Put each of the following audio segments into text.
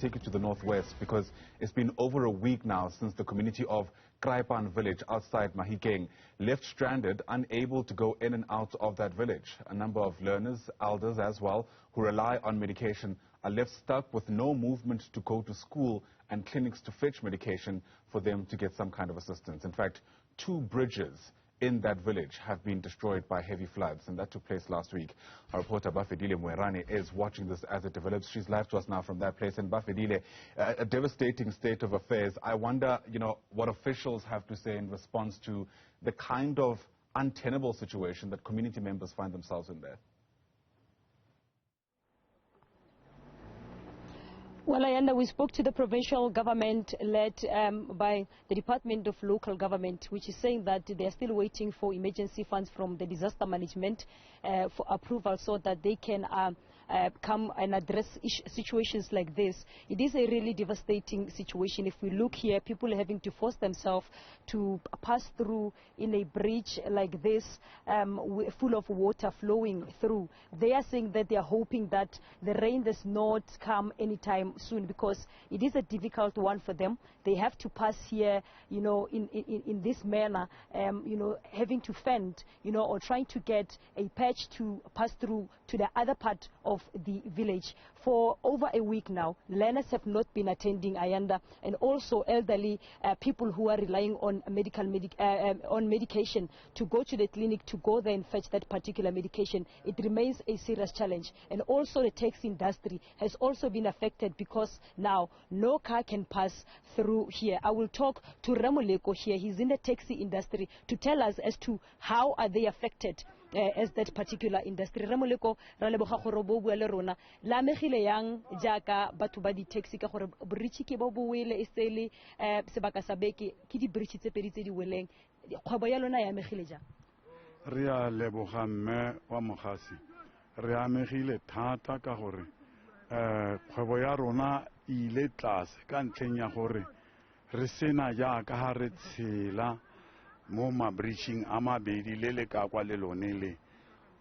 Take it to the northwest because it's been over a week now since the community of Kraaipan village outside Mahikeng left stranded, unable to go in and out of that village. A number of learners, elders as well, who rely on medication are left stuck with no movement to go to school and clinics to fetch medication for them to get some kind of assistance. In fact, 2 bridges in that village have been destroyed by heavy floods, and that took place last week. Our reporter Bafedile Moerane is watching this as it develops. She's live to us now from that place. And Bafedile, a devastating state of affairs. I wonder, what officials have to say in response to the kind of untenable situation that community members find themselves in there. Well, Ayanda, we spoke to the provincial government led by the Department of Local Government, which is saying that they are still waiting for emergency funds from the disaster management for approval so that they can come and address situations like this. It is a really devastating situation. If we look here, people having to force themselves to pass through in a bridge like this, full of water flowing through. They are saying that they are hoping that the rain does not come anytime soon, because it is a difficult one for them. They have to pass here, in this manner, having to fend, or trying to get a patch to pass through to the other part of the village. For over a week now, learners have not been attending Ayanda, and also elderly people who are relying on medication to go to the clinic to go there and fetch that particular medication. It remains a serious challenge. And also the taxi industry has also been affected, because now no car can pass through here. I will talk to Ramoleko here. He's in the taxi industry to tell us as to how are they affected as that particular industry. Ramoleko, ra leboga gore bo bua le rona la megile yang jaaka batho ba di taxi ka gore bridge ke bo boele e sele sebaka sa beke ke di bridge tse pedi tse di weleng. Kgwebo ya lona ya megile ja re a leboga mme wa mogasi. Re amegile thata ka gore kgwebo ya rona ile tlase ka ntlheng ya gore re sena jaaka ha re tshela mo mabreaching a mabedi le le ka kwa le lone le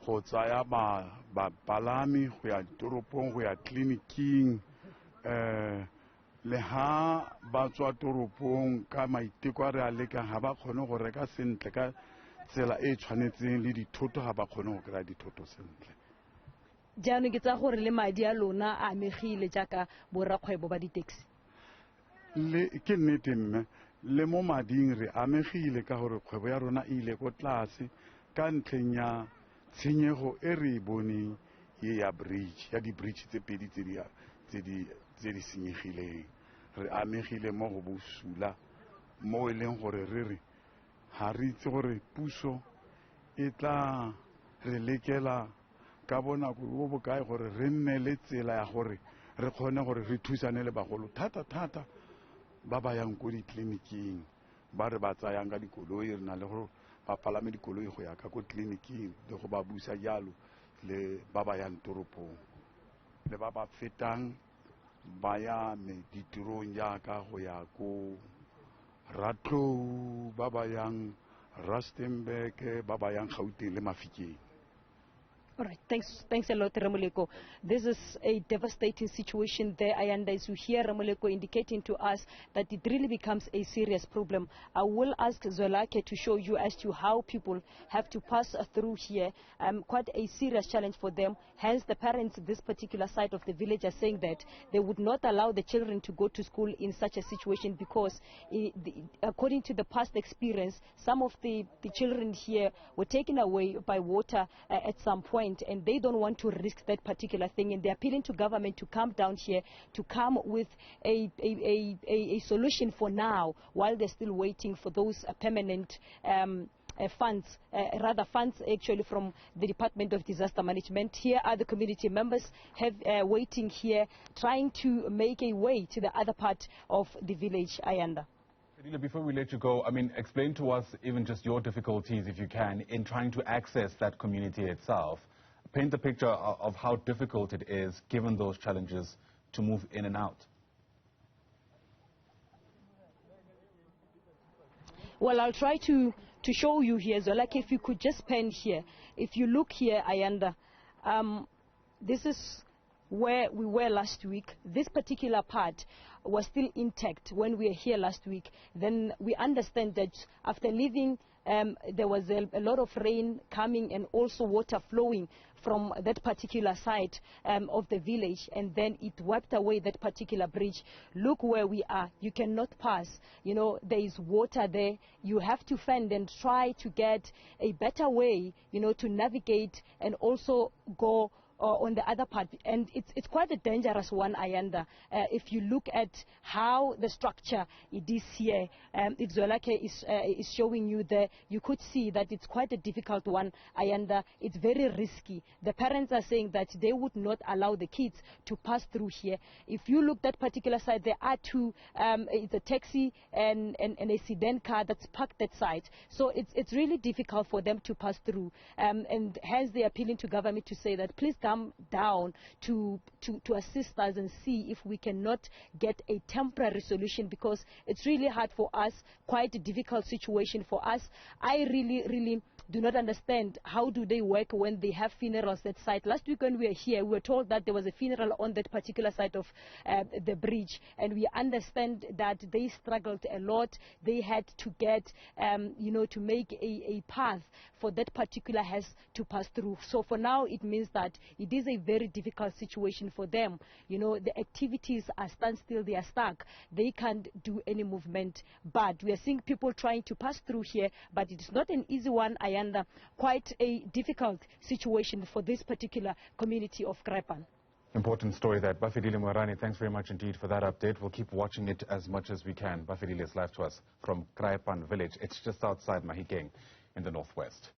go tsaya ba palami go ya toropong go ya clinicing le ha ba tswa toropong ka maiteko re a leka ha ba khone go reka sentle ka tsela e tshwanetseng le dithoto ha ba khone go kry dithoto sentle. Jaanong ke tsa gore le madi a lona a amegile jaaka borakgwebo ba di-taxi. Le ke nnete mme le mo mading re amegile ka gore kgwebo ya rona ile go tlase ka ntlheng ya tshenyego e re boneng ye ya bridge ya di-bridge tse pedi tse di senyegileng. Re amegile mo go bosula mo e leng gore re ha re itse gore puso e tla re lekela ka bonako bo bokae gore re nne le tsela ya gore re kgone gore re thusane le bagolo thata ba ba yang ko ditleliniking ba re ba tsayang ka dikoloi. Re na le go ba palame dikoloi go ya ka ko tleliniking le go ba busa jalo le ba ba yang toropong le ba ba fetang ba ya ditirong jaaka go ya ko Ratlou, ba ba yang Rustenburg, ba ba yang Gauteng le Mahikeng. All right, thanks a lot, Ramoleko. This is a devastating situation there, Ayanda, as you hear Ramoleko indicating to us that it really becomes a serious problem. I will ask Zwelakhe to show you as to how people have to pass through here. Quite a serious challenge for them. Hence, the parents of this particular side of the village are saying that they would not allow the children to go to school in such a situation because, according to the past experience, some of the children here were taken away by water at some point, and they don't want to risk that particular thing, and they're appealing to government to come down here to come with a solution for now, while they're still waiting for those permanent funds actually from the Department of Disaster Management. Here are the community members waiting here, trying to make a way to the other part of the village, Ayanda. Before we let you go, explain to us even just your difficulties, if you can, in trying to access that community itself. Paint the picture of how difficult it is, given those challenges, to move in and out. Well, I'll try to show you here. So, like, if you could just pen here. If you look here, Ayanda, this is where we were last week, this particular part was still intact when we were here last week. Then we understand that after leaving, there was a lot of rain coming and also water flowing from that particular side of the village, and then it wiped away that particular bridge. Look where we are. You cannot pass. You know, there is water there. You have to fend and try to get a better way, you know, to navigate and also go on the other part, and it's quite a dangerous one, Ayanda. If you look at how the structure it is here, if Zwelakhe is showing you there, you could see that it's quite a difficult one, Ayanda. It's very risky. The parents are saying that they would not allow the kids to pass through here. If you look that particular side, there are two, it's a taxi and a sedan car that's parked that side. So it's really difficult for them to pass through, and hence they're appealing to government to say that please come down to assist us and see if we cannot get a temporary solution, because it's really hard for us, quite a difficult situation for us. I really do not understand how do they work when they have funerals that site. Last week when we were here, we were told that there was a funeral on that particular side of the bridge, and we understand that they struggled a lot. They had to get, you know, to make a path for that particular house to pass through. So for now, it means that it is a very difficult situation for them. You know, the activities are standstill, they are stuck. They can't do any movement. But we are seeing people trying to pass through here, but it is not an easy one, Ayanda. Quite a difficult situation for this particular community of Kraaipan. Important story that. Bafedile Moerane, thanks very much indeed for that update. We'll keep watching it as much as we can. Bafedile is live to us from Kraaipan village. It's just outside Mahikeng in the northwest.